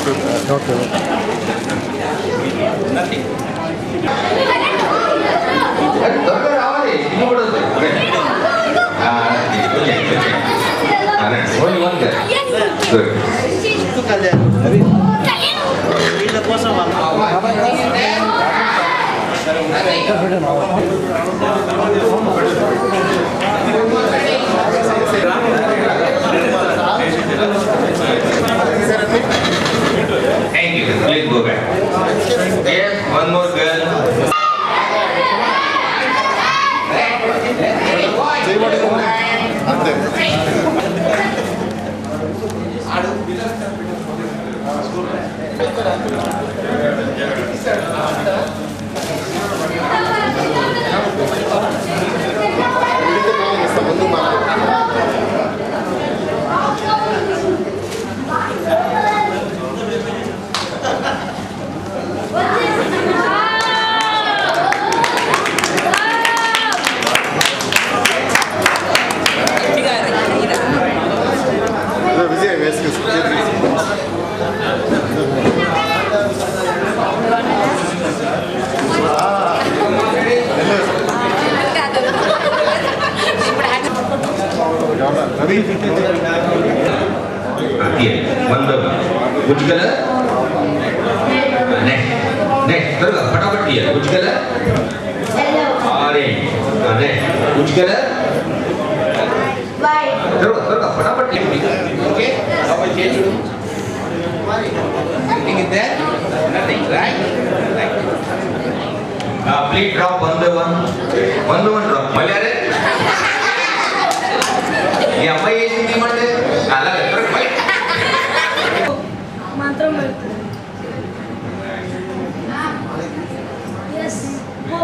Okay. Nothing. త్వరగా రావాలి. ఇది కూడా only one girl. Good. వీళ్ళ కోసం Thank you. Please go back. Yes, one more girl. Which color? Next. Fatapat here. Which color? Yellow. Orange. Next. Which color? White. Fatapat here. Okay. How much change? Anything is there? Nothing, right? Please drop one by one. One by one drop. Malayare? ये अम्माई ये चीज़ मर्दे काला लेकर भाई मात्रा में yes go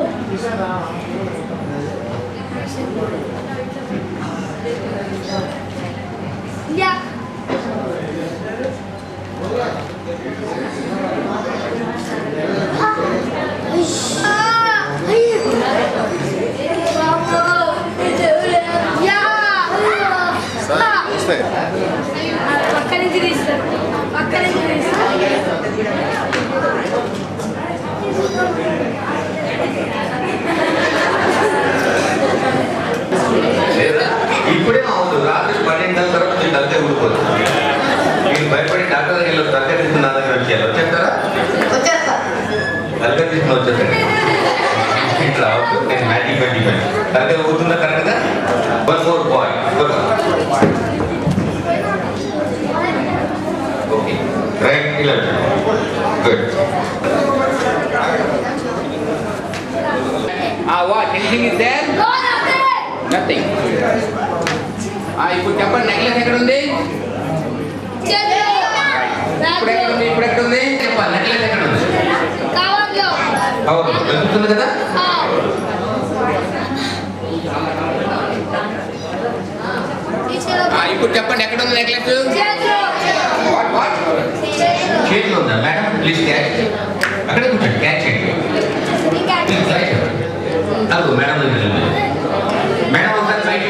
yeah పక్కనే తిరిగిస్తారు లేదా ఇప్పుడే అవుతుంది రాత్రి 12 తర్వాత తలకే ఊడిపోతుంది మీరు భయపడి డాక్టర్ దగ్గర వెళ్ళి తలకే తీసుకుని నా దగ్గర వచ్చేయాలి వచ్చేస్తారా తలకే తీసుకుని వచ్చేసండి ఇట్లా అవుతుంది నేను మ్యాజిక్ పెట్టి తలకే ఊరుతుందా కరెక్ట్గా one more boy okay right ఇలా good what anything is there nothing ఇప్పుడు చెప్పండి నెక్లెస్ ఎక్కడ ఉంది ఇప్పుడు ఎక్కడ ఉంది చెప్పాలి నెక్లెస్ ఎక్కడ ఉంది అవును దొరుకుతుంది కదా ఇప్పుడు చెప్పండి ఎక్కడ ఉంది నెక్లెస్ చేతిలో ఉందా మేడం ప్లీజ్ క్యాచ్ అక్కడే కూర్చోండి క్యాచ్ చేయండి అదిగో మేడం దగ్గర మేడం ఒకసారి బయట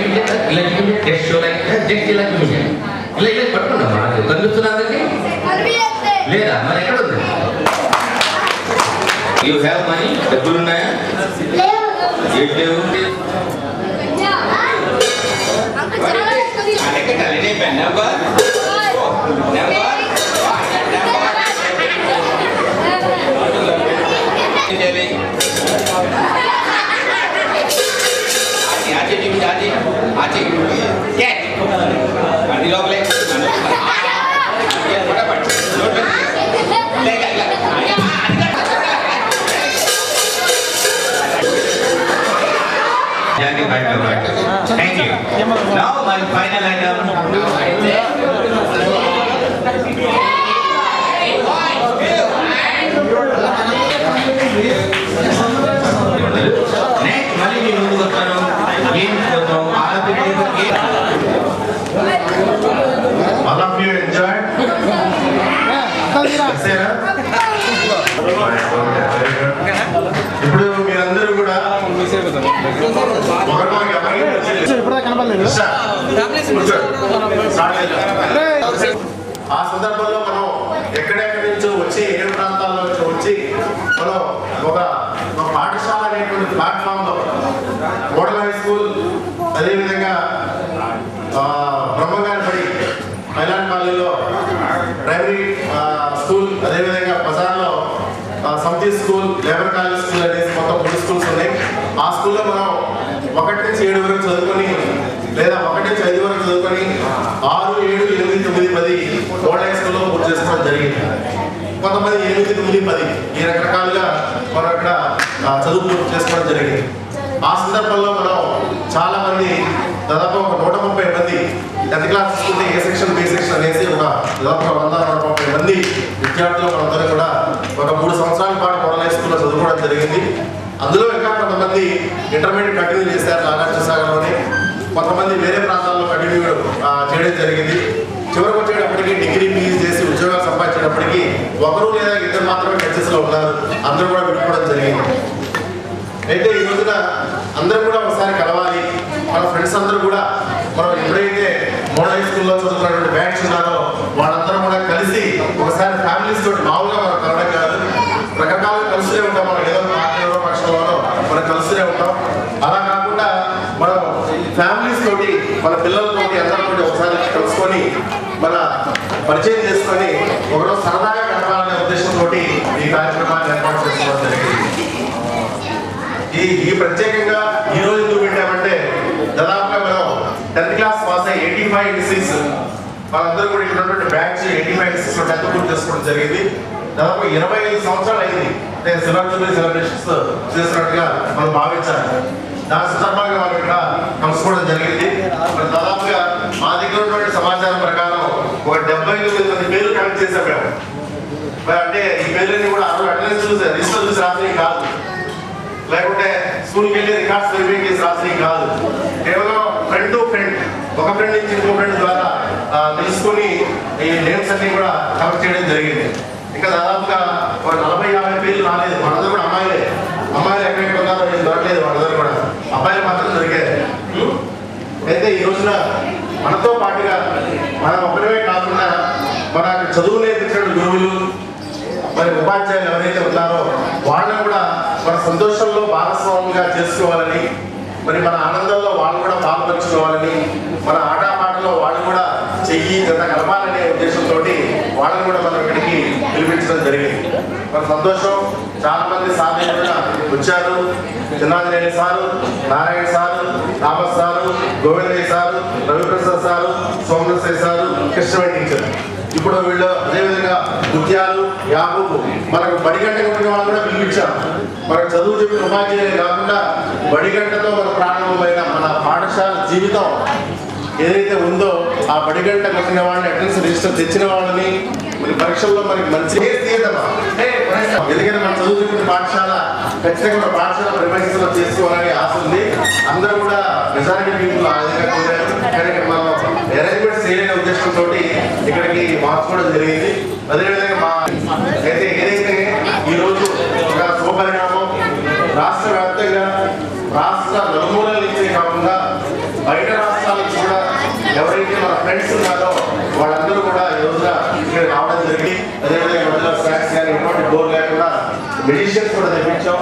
ఇలా జస్ట్ షో లైక్ జస్ట్ ఇలా చూపించండి ఇలా ఇలా పట్టుకున్నామా కనిపిస్తున్నా అందరికి లేదా మరి ఎక్కడ ఉంది యూ హ్యావ్ మనీ డబ్బులు ఉన్నాయా ఏం లేవు आजी क्या गाड़ी लोग ले फटाफट नोट ले जाके बैठ thank you now my final item next मళ్ళీ మీ ముందుకు వస్తాను గేమ్స్ కోసం all of you enjoyed ఇప్పుడు మీరందరూ కూడా ఆ సందర్భంలో మనం ఎక్కడెక్కడి నుంచో వచ్చి ఏ ప్రాంతాల్లో నుంచి వచ్చి మనం ఒక పాఠశాల అనేటువంటి ప్లాట్ఫామ్లో మోడల్ హై స్కూల్, అదేవిధంగా బ్రహ్మగారిపడి మైలాన్ కాలేజీలో ప్రైమరీ స్కూల్, అదేవిధంగా బజార్లో సమితి స్కూల్, లేబర్ కాలేజ్ స్కూల్ అనేసి మొత్తం 3 స్కూల్స్ ఉన్నాయి. ఆ స్కూల్లో మనం 1 నుంచి 7 వరకు చదువుకొని, లేదా 1 నుంచి 5 వరకు చదువుకొని 6, 7, 8, 9, 10 మోడల్ హై స్కూల్లో పూర్తి చేసుకోవడం జరిగింది. కొంతమంది 8, 9, 10 ఈ రకరకాలుగా మనం ఇక్కడ చదువు పూర్తి చేసుకోవడం జరిగింది. ఆ సందర్భంలో మనం చాలా మంది, దాదాపు ఒక 130 మంది 10th క్లాస్ తీసుకుంటే ఏ సెక్షన్, బి సెక్షన్ అనేసి ఒక దాదాపు 130 మంది విద్యార్థులు మనందరూ కూడా ఒక 3 సంవత్సరాల పాటు మోడల్ హై స్కూల్లో చదువుకోవడం జరిగింది. అందులో ఇంకా కొంతమంది ఇంటర్మీడియట్ కంటిన్యూ చేశారు నాగార్జున సాగర్లోనే, కొంతమంది వేరే ప్రాంతాల్లో కంటిన్యూ చేయడం జరిగింది. చివరికి వచ్చేటప్పటికి డిగ్రీ, పీజీ చేసి ఉద్యోగాలు సంపాదించేటప్పటికి 1 లేదా 2 మాత్రమే టెక్సెస్లో ఉన్నారు. అందరూ కూడా విడిపోవడం జరిగింది. అయితే ఈ రోజున అందరూ కూడా ఒకసారి కలవాలి. మన ఫ్రెండ్స్ అందరూ కూడా మనం ఎప్పుడైతే మోడల్ హై స్కూల్లో చదువుకున్నటువంటి బ్యాచ్ ఉన్నారో వాళ్ళందరూ కూడా కలిసి ఒకసారి ఫ్యామిలీస్ తోటి మామూలుగా మనం కలవడం కాదు, రకరకాలుగా కలుస్తూనే ఉంటాం. మనం ఏదో పార్టీలో పక్షంలోనో మనం కలుస్తూనే ఉంటాం. అలా కాకుండా మనం ఫ్యామిలీస్ తోటి, మన పిల్లలతోటి, అందరితోటి ఒకసారి కలుసుకొని మన పరిచయం చేసుకొని ఒకరోజు సరదాగా గడపాలనే ఉద్దేశంతో ఈ కార్యక్రమాన్ని ఏర్పాటు చేసుకోవడం జరిగింది. ఈ ప్రత్యేకంగా ఈ రోజు ఎందుకు పెట్టామంటే, దాదాపుగా మనం 10th క్లాస్ పాస్ అయ్యి 85-86 వాళ్ళందరూ కూడా ఇక్కడ బ్యాచ్ 85-86 10th పూర్తి చేసుకోవడం జరిగింది. దాదాపు 25 సంవత్సరాలు అయింది అంటే సిల్వర్ జూబ్లీ సెలబ్రేషన్స్ చేస్తున్నట్టుగా మనం భావించాలి. దాని సందర్భంగా మనం ఇక్కడ కలుసుకోవడం జరిగింది. మరి దాదాపుగా మా దగ్గర ఉన్నటువంటి సమాచారం ప్రకారం ఒక 79 మంది పేర్లు కలెక్ట్ చేసాం మేము. మరి అంటే ఈ పేర్లన్నీ కూడా అటెండెన్స్ చూసి రిజిస్టర్ చూసి రాసినవి కాదు, లేకుంటే స్కూల్కి వెళ్ళి రికార్డ్స్ వెరిఫై చేసి రాసినవి కాదు. కేవలం ఫ్రెండ్ టు ఫ్రెండ్, ఒక ఫ్రెండ్ నుంచి ఇంకో ఫ్రెండ్ ద్వారా తెలుసుకొని ఈ నేమ్స్ అన్ని కూడా కలెక్ట్ చేయడం జరిగింది. ఇంకా దాదాపుగా ఒక 40-50 పేర్లు రాలేదు. వాళ్ళందరూ కూడా అమ్మాయిలే. అమ్మాయిలు ఎక్కడెక్కడ ఉన్నారో నేను దొరకలేదు. వాళ్ళందరూ కూడా అబ్బాయిలు మాత్రం దొరికారు. అయితే ఈ రోజున మనతో పాటుగా మనం ఒకరివే కాకుండా మన చదువు నేర్పించిన గురువులు, మరి ఉపాధ్యాయులు ఎవరైతే ఉన్నారో వాళ్ళని కూడా మన సంతోషంలో భాగస్వాములుగా చేసుకోవాలని, మరి మన ఆనందంలో వాళ్ళు కూడా పాల్పంచుకోవాలని, మన ఆటపాటలో వాళ్ళు కూడా చెయ్యి జత కలపాలనే ఉద్దేశంతో వాళ్ళని కూడా మనం ఇక్కడికి పిలిపించడం జరిగింది. మన సంతోషం. చాలా మంది సాధన కూడా వచ్చారు. చిన్నాంజనేయ సారు, నారాయణ సారు, రామస్ sir, Govindaiah sir, Raviprasad sir, Somarasaiah sir, Krishnaveni teacher. ఇప్పుడు వీళ్ళు అదేవిధంగా ముత్యాలు, యాకూబు మనకు బడిగంట కొట్టిన వాళ్ళు కూడా పిలిపించాం. మనకు చదువు చెప్పిన ఉపాధ్యాయులు కాకుండా బడిగంటతో మన ప్రారంభమైన మన పాఠశాల జీవితం ఏదైతే ఉందో ఆ బడిగంట కొట్టిన వాళ్ళని, అటెండెన్స్ రిజిస్టర్ తెచ్చిన వాళ్ళని మరి పరీక్షల్లో మనకి మంచి ఎందుకంటే మన చదువు చెప్పిన పాఠశాల ఖచ్చితంగా మన పాఠశాల ప్రిమైసెస్లో చేసుకోవాలని ఆశ ఉంది. అందరూ కూడా మెజారిటీ పీపుల్ ఆ విధంగా కోరారు. కానీ మనం అరేంజ్మెంట్స్ చేయలేని ఉద్దేశంతో ఇక్కడికి మార్చుకోవడం జరిగింది. అదేవిధంగా మా అయితే ఏదైతే ఈరోజు ఒక శుభపరిణామం రాష్ట్ర వ్యాప్తంగా, రాష్ట్ర నలుమూలల నుంచే కాకుండా బయట రాష్ట్రాల నుంచి కూడా ఎవరైతే మన ఫ్రెండ్స్ ఉన్నారో వాళ్ళందరూ కూడా ఈ రోజున ఇక్కడ రావడం జరిగింది. అదేవిధంగా స్నాక్స్ కానీ ఎటువంటి బోర్ లేకుండా మెడిసిన్స్ కూడా తెప్పించాం.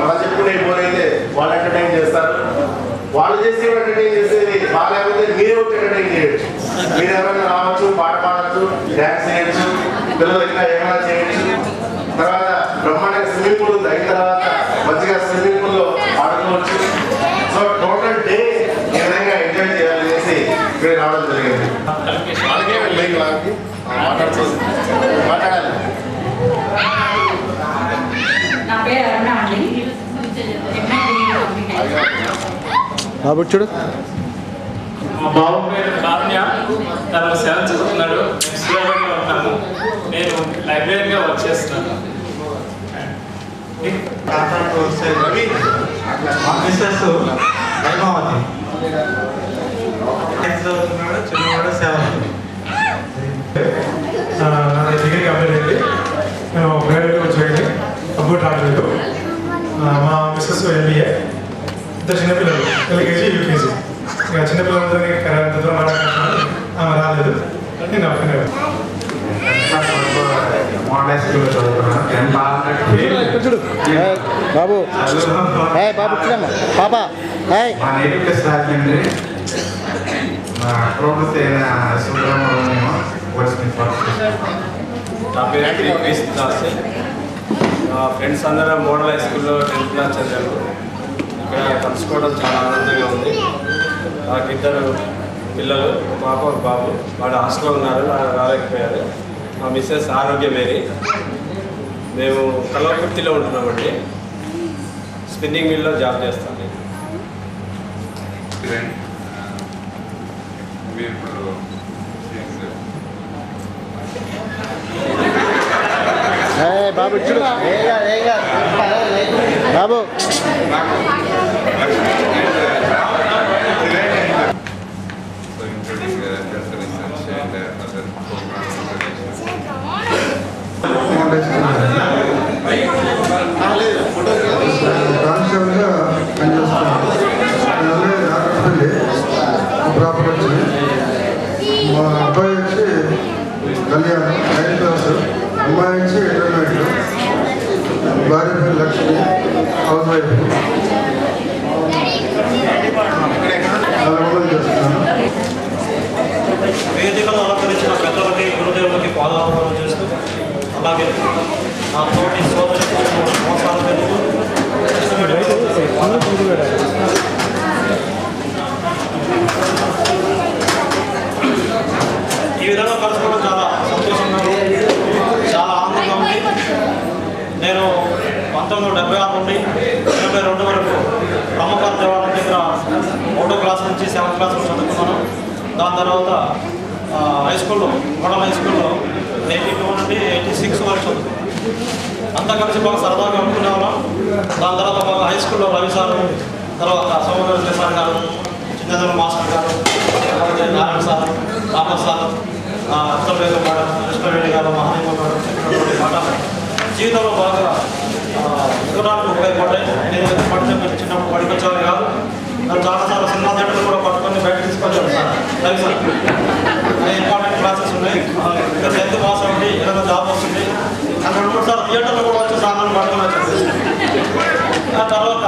మనం చెప్పుకునే బోర్ అయితే వాళ్ళు ఎంటర్టైన్ చేస్తారు. వాళ్ళు చేసి ఎంటర్టైన్ చేసేది బాగాలేకపోతే మీరే వచ్చి ఎంటర్టైన్ చేయొచ్చు. మీరు ఎవరైనా రావచ్చు, పాట పాడచ్చు, డ్యాన్స్ చేయొచ్చు, పిల్లలు ఇంకా ఏమైనా చేయొచ్చు. తర్వాత బ్రహ్మాండంగా స్విమ్మింగ్ పూల్ ఉంది. అయిన తర్వాత మంచిగా స్విమ్మింగ్ పూల్లో ఆడుకోవచ్చు. సో టోటల్ డే ఏ విధంగా ఎంజాయ్ చేయాలనేసి ఇక్కడ రావడం జరిగింది. మాట్లాడాలి. నా పేరు అరుణ అండి. చూడు, మా బాబు పేరు కారుణ్య. తను 7th చదువుతున్నాడు. శ్రీరాబాద్లో ఉన్నాము. నేను లైబ్రరీగా వర్క్ చేస్తున్నాను. రవి మా మిస్సెస్ హైమావతి చదువుతున్నాడు. చిన్నవాడు 7th. నా డిగ్రీ కంప్లీట్ అయింది. నేను ప్రైవేట్గా వచ్చేయండి, కంప్యూటర్ రావట్లేదు. మా మిస్సెస్ MBA. ఇద్దరు చిన్నపిల్లలు, LKG, UKG. ఇక చిన్నపిల్లలందరినీ దూరం మాట్లాడుతున్నాను. రాలేదు. నేను అక్కడ మోడల్ హై స్కూల్లో చదువుతున్నాను. బాబు బాబు పాపా మా నేటివ్ ప్లేస్ రాజమండ్రి. మా ప్రవృత్తి అయిన సుబ్రహ్మణ్యం నా పేరు క్రీస్తు దాస్. మా ఫ్రెండ్స్ అందరూ మోడల్ హై స్కూల్లో 10th క్లాస్ చదివారు. ఇక్కడ కలుసుకోవడం చాలా ఆనందంగా ఉంది. నాకు 2 పిల్లలు, పాప ఒక బాబు. వాళ్ళు హాస్టల్లో ఉన్నారు, రాలేకపోయారు. మా మిస్సెస్ ఆరోగ్య మేరీ. మేము కల్వకుర్తిలో ఉంటున్నామండి. స్పిన్నింగ్ మిల్లో జాబ్ చేస్తాను. బాబు చూడు బాబు కానిస్టేబుల్గా పనిచేస్తున్నాను. ప్రాపర్ వచ్చింది. మా అబ్బాయి వచ్చి కళ్యాణ్ 9th క్లాస్, అమ్మాయి వచ్చి ఇంటర్మీడియట్. భార్య పేరు లక్ష్మి, హౌస్ వైఫ్. నల్గొండలో చేస్తున్నాను. వేదికలో అలంకరించిన పెద్దలకి గురుదేవులకి పాదాభివందనం చేస్తూ, అలాగే నా తోటి సోదరి మోసాలు తెలుపు ఈ విధంగా కలుసుకోవడం చాలా సంతోషంగా ఉంది, చాలా ఆనందంగా ఉంది. నేను 1976 నుండి 82 వరకు బ్రహ్మపాద దేవాలయం దగ్గర 3వ క్లాస్ నుంచి 7th క్లాస్ వరకు చదువుకున్నాను. దాని తర్వాత హై స్కూల్లో, మోడల్ హై స్కూల్లో 82 నుండి 86 వరకు చదువుకున్నాను. అంతా కలిసి బాగా సరదాగా అనుకునేవాళ్ళం. దాని తర్వాత బాగా హై స్కూల్లో రవి సార్, తర్వాత సోమవారం సార్ గారు, చిన్నదల మాస్టర్ గారు, తర్వాత నారాయణ సార్, రామర్ సార్, ఉత్తరవేద మేడం, కృష్ణవేణి గారు, మహాదేవ మేడం చెప్పినటువంటి మాట జీవితంలో బాగా ఎదురాలకు ఉపయోగపడ్డాయి. నేను పడితే చిన్నప్పుడు పడికొచ్చేవారు కాదు. నన్ను చాలాసార్లు సినిమా థియేటర్లు కూడా పట్టుకొని బయట తీసుకొచ్చాను sir. Ravi sir important classes ఉన్నాయి. ఇంకా 10th పాస్ అవుతుంది, ఏదైనా జాబ్ వస్తుంది. నన్ను 2-3 సార్లు థియేటర్లో కూడా వచ్చి సార్లు పట్టుకొని వచ్చాను. ఆ తర్వాత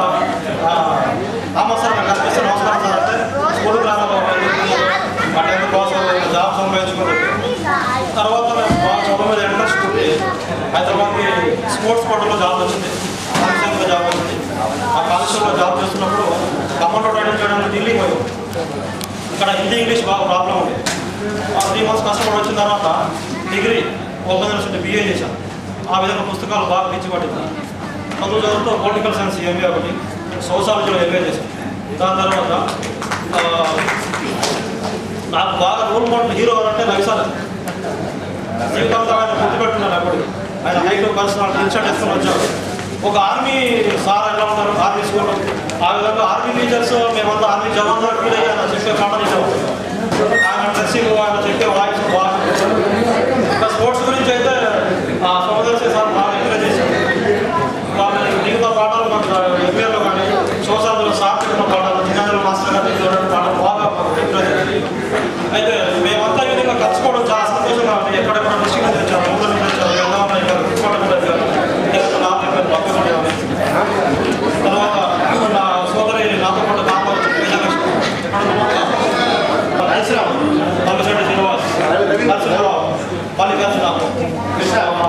రామర్ సార్ నాకు కనిపిస్తే నమస్కారం సార్ అంటే స్కూల్కి రావాలి, ఆ 10th పాస్ జాబ్ సంపాదించుకోవాలి. తర్వాత నేను బాగా చదువు మీద ఇంట్రెస్ట్ ఉంది. హైదరాబాద్కి స్పోర్ట్స్ కోటాలో జాబ్ వచ్చింది, కానిస్టేబుల్గా జాబ్ వచ్చింది. ఆ కానిస్టేబుల్లో జాబ్ చేస్తున్నప్పుడు ఖమ్మంలో ట్రైనింగ్ చేయడానికి ఢిల్లీ పోయాం. ఇక్కడ హిందీ ఇంగ్లీష్ బాగా ప్రాబ్లం ఉంది. 3 months కష్టపడి వచ్చిన తర్వాత డిగ్రీ ఓపెన్ యూనివర్సిటీ BA చేశాను. ఆ విధంగా పుస్తకాలు బాగా పిచ్చిపట్టింది. చదువు చదువుతూ పొలిటికల్ సైన్స్ MA ఒకటి, సోషాలజీలో MA చేశాను. దాని తర్వాత నాకు బాగా రోల్ మోడల్ హీరో అంటే రవి సార్. జీవితంలో ఆయన గుర్తుపెట్టున్నాను. అప్పుడు ఆయన హైట్ పర్సనల్ టీషర్ట్ వేసుకొని వచ్చారు. ఒక ఆర్మీ సార్ ఎలా ఉన్నారు ఆర్మీ స్కూల్లో, ఆ విధంగా ఆర్మీ టీచర్స్ మేమంతా ఆర్మీ జవాన్లు ఫీల్ అయ్యి ఆయన చెప్పే పాటలు ఇచ్చాము. ఆయన డ్రెస్సింగ్, ఆయన చెప్పే వాయిస్ బాగా. ఇంకా స్పోర్ట్స్ గురించి అయితే సోదర్శి సార్ బాగా ఎంకరేజ్ చేశారు. వాళ్ళు మిగతా పాఠాలు మాకు MAలో కానీ సోషాలలో సార్ చెప్పిన పాఠాలు, జిజ్ఞాసుల మాస్టర్ గారు చెప్పిన పాఠాలు బాగా ఎంకరేజ్ చేశారు. అయితే మేమంతా ఈ విధంగా కలుసుకోవడం చాలా సంతోషంగా ఉంది. ఎక్కడెక్కడ డిస్ట్రిక్ట్ తెచ్చాము, ఊళ్ళో తెచ్చాము, వెళ్దామన్నా ఇక్కడ తీసుకోవడం వచ్చారు. తర్వాత నా సోదరి నాతో పాటు పాప వచ్చింది, తల్లిశెట్టి శ్రీనివాస్, నరసింహరావు, మల్లికార్జునరావు,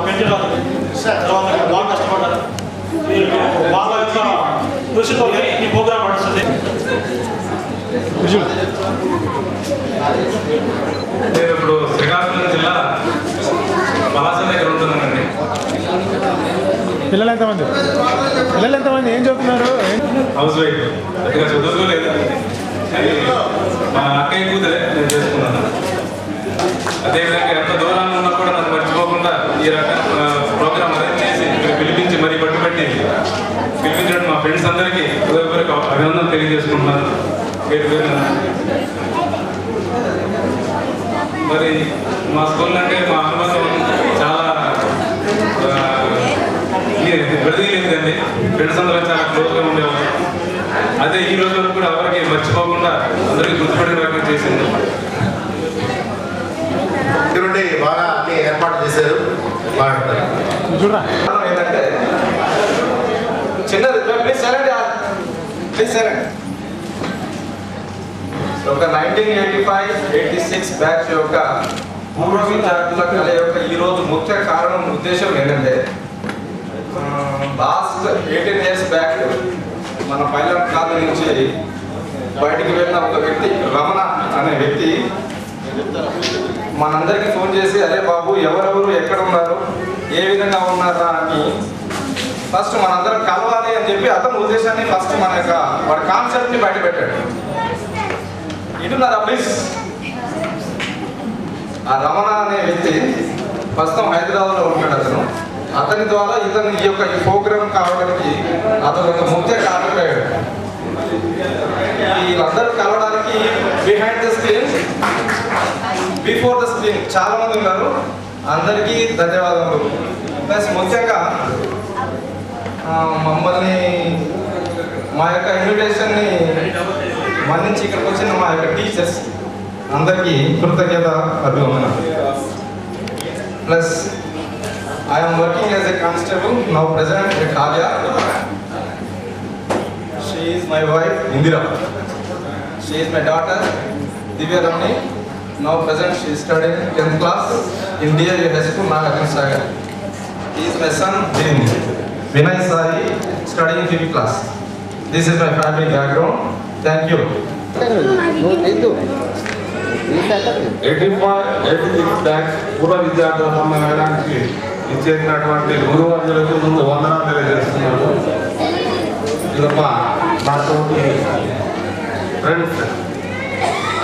పెంచిరాజు. తర్వాత బాగా కష్టపడ్డారు. వాళ్ళ యొక్క కృషితో ఈ ప్రోగ్రాం నడుస్తుంది. నేను ఇప్పుడు శ్రీకాకుళం జిల్లా పలాస దగ్గర ఉంటున్నానండి. పిల్లలు ఎంతమంది ఏం చదువుతున్నారు? హౌస్ వైఫ్, పెద్దగా చదువుకోలేదు. మా అక్కయ్య కూతురే నేను చేసుకున్నాను. అదేవిధంగా ఎంత దూరంగా ఉన్నా కూడా నన్ను మర్చిపోకుండా ఈ రకంగా ప్రోగ్రామ్ అరేంజ్ చేసి ఇక్కడ పిలిపించి మరీ పట్టుబట్టి పిలిపించడం మా ఫ్రెండ్స్ అందరికీ హృదయపూర్వక అభినందన తెలియజేసుకుంటున్నాను. పేరు పేరు మరి మా స్కూల్ అంటే మా అనుబంధం చాలా విడదీయలేదండి. ఫ్రెండ్స్ అందరూ చాలా క్లోజ్గా ఉండేవాళ్ళు. అదే ఈ రోజు వరకు కూడా ఎవరికి మర్చిపోకుండా అందరికీ గుర్తుపెట్టే రకంగా చేసింది. బాగా అన్ని ఏర్పాటు చేశారు. గారు మాట్లాడతారు. చూడరా ఏంటంటే చిన్నది ప్లీజ్ సైలెంట్ ఒక 1985-86 బ్యాచ్ యొక్క పూర్వ విద్యార్థుల కళ యొక్క ఈరోజు ముఖ్య కారణం ఉద్దేశం ఏంటంటే లాస్ట్ 18 years బ్యాక్ మన పైలట్ కాలనీ నుంచి బయటికి వెళ్ళిన ఒక వ్యక్తి రమణ అనే వ్యక్తి మనందరికీ ఫోన్ చేసి అరే బాబు ఎవరెవరు ఎక్కడ ఉన్నారు ఏ విధంగా ఉన్నారా అని ఫస్ట్ మనందరం కలవాలి అని చెప్పి అతని ఉద్దేశాన్ని ఫస్ట్ మన యొక్క వాడి కాన్సెప్ట్ని బయట పెట్టాడు. ఇటున్నారా ప్లీజ్. ఆ రమణ అనే వ్యక్తి ప్రస్తుతం హైదరాబాద్లో ఉంటాడు. అతని ద్వారా ఈ యొక్క ప్రోగ్రామ్ కావడానికి అతను ఒక ముఖ్య కారణమయ్యాడు. వీళ్ళందరూ కలవడానికి behind the screen before the screen చాలా మంది ఉన్నారు. అందరికీ ధన్యవాదాలు. ప్లస్ ముఖ్యంగా మమ్మల్ని మా యొక్క ఇన్విటేషన్ని మన్నించి ఇక్కడికి వచ్చిన మా యొక్క టీచర్స్ అందరికీ కృతజ్ఞత అభివందనాలు. Plus I am working as a constable now present at Kavya. She is my wife Indira. She is my daughter Divya Ramani. Now present she is studying 10th class in DIU High School, Nagarjuna Sagar. He is my son Vinay Sari, studying 5th class. This is my family background. Thank you. 85-86 batch పూర్వ విద్యార్థుల సమ్మేళనానికి ఇచ్చేసినటువంటి గురువర్యులకు ముందు వందనాలు తెలియజేస్తున్నాను. ఇదొక నాతోటి friends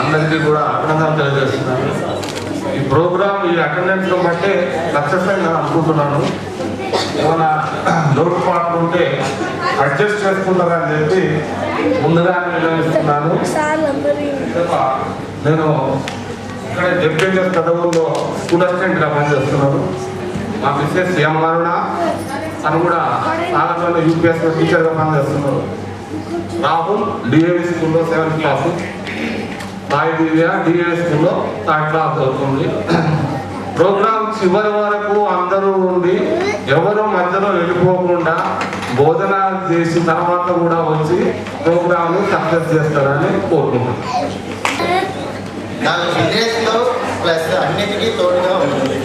అందరికీ కూడా అభినందనలు తెలియజేస్తున్నాను. ఈ ప్రోగ్రామ్ ఈ అటెండెన్స్ బట్టే సక్సెస్ అయిందని అనుకుంటున్నాను. ఏమైనా లోటుపాట్లు ఉంటే అడ్జస్ట్ చేసుకుంటారని చెప్పి ముందుగానే నిర్ణయిస్తున్నాను. నేను ఇక్కడ జెడ్పీఎస్ చదువుల్లో స్కూల్ అసిస్టెంట్గా పనిచేస్తున్నాను. మా మిస్సెస్ యమరుణ తను కూడా సాగర్లో యూపీఎస్లో టీచర్గా పనిచేస్తున్నారు. రాహుల్ డిఏవి స్కూల్లో 7th క్లాస్, సాయి దివ్య డిఏవి స్కూల్లో 3rd క్లాస్ చదువుతుంది. ప్రోగ్రామ్ చివరి వరకు అందరూ ఉండి ఎవరు మధ్యలో వెళ్ళిపోకుండా భోజనాలు చేసిన తర్వాత కూడా వచ్చి ప్రోగ్రామ్ సక్సెస్ చేస్తారని కోరుకుంటున్నాను. నాకు విదేశ్లో ప్లస్ అన్నిటికీ తోడుగా ఉంటుంది.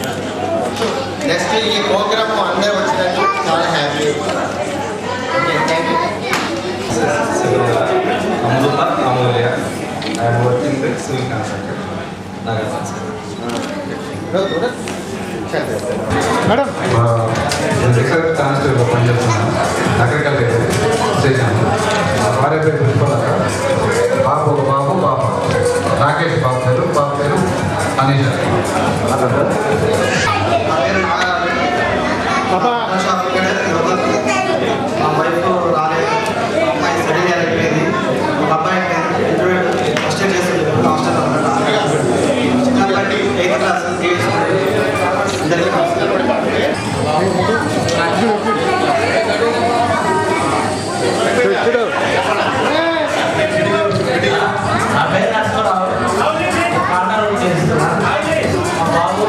నెక్స్ట్ ఈ ప్రోగ్రామ్ అందరూ వచ్చినట్టు చాలా happy. Okay, thank you. Amulya I'm working with civil contractor Nagarjuna. Madam excise కానిస్టేబుల్గా పనిచేస్తున్నాను. అగ్రికల్చర్ చేశాను. మా భార్య పేరు పుష్పలత, బాబు ఒక బాబు పాప. రాకేష్ బాబు పేరు అనీష. మా వైఫ్ రాలేదు, అమ్మాయి స్టడీ అయిపోయింది. ఒక అబ్బాయి ఫస్ట్ ఇయర్ చేస్తుంది హాస్టల్ చిన్నప్పటి 8th క్లాస్ అందరికీ నా పేరు నరసింహరావు, కాంటాలు చేస్తున్నాను. మా బాబు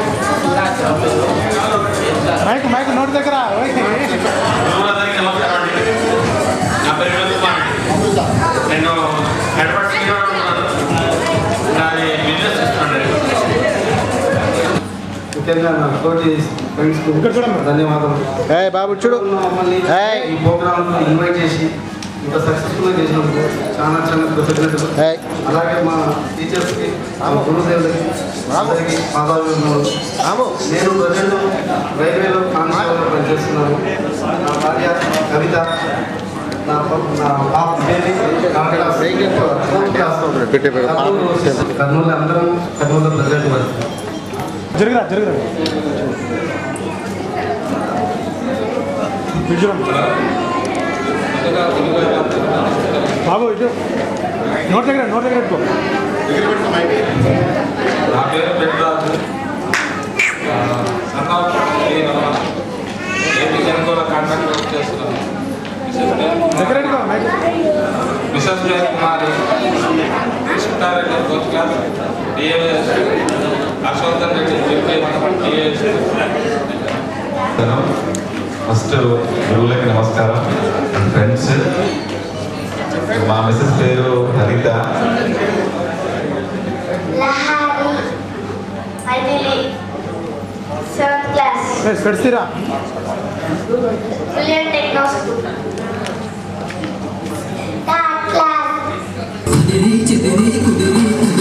మైక్ మైక్ నోటి దగ్గర. అందరికీ నమస్కారం అండి. నా పేరు కుమార్. నేను హైదరాబాద్ సిటీలో ఉంటున్నాను. నాది బిజినెస్ చేస్తున్నాను. ముఖ్యంగా నా తోటి ఫ్రెండ్స్కు ధన్యవాదాలు. బాబు చూడు, మమ్మల్ని ఈ ప్రోగ్రామ్కి ఇన్వైట్ చేసి ఇంత సక్సెస్ఫుల్గా చేసినందుకు చాలా చాలా కృతజ్ఞతలు. అలాగే మా టీచర్స్కి, గురుదేవులకి అందరికీ పాదాభివందనాలు. నేను ప్రజెంట్ రైల్వేలో కానిస్టేబుల్గా పనిచేస్తున్నాను. నా భార్య కవిత, నా పాప కర్నూలు, అందరం కర్నూలులో ప్రజెంట్ వర్క్. జరిగిరా బాబు ఇటు నోట్ దగ్గర పెట్టుకో. నా పేరు పెద్దరాజు. ఏపీ జనకోల కాంట్రాక్ట్ వర్క్ చేస్తున్నాను. Mrs Jaya Kumari, Krishnareddy coach class, DAS, Harshavardhan Reddy DAS, first గురువులకి నమస్కారం, ఫ్రెండ్స్. మా మిస్సెస్ పేరు హరిత. Kudici, kudici, kudici.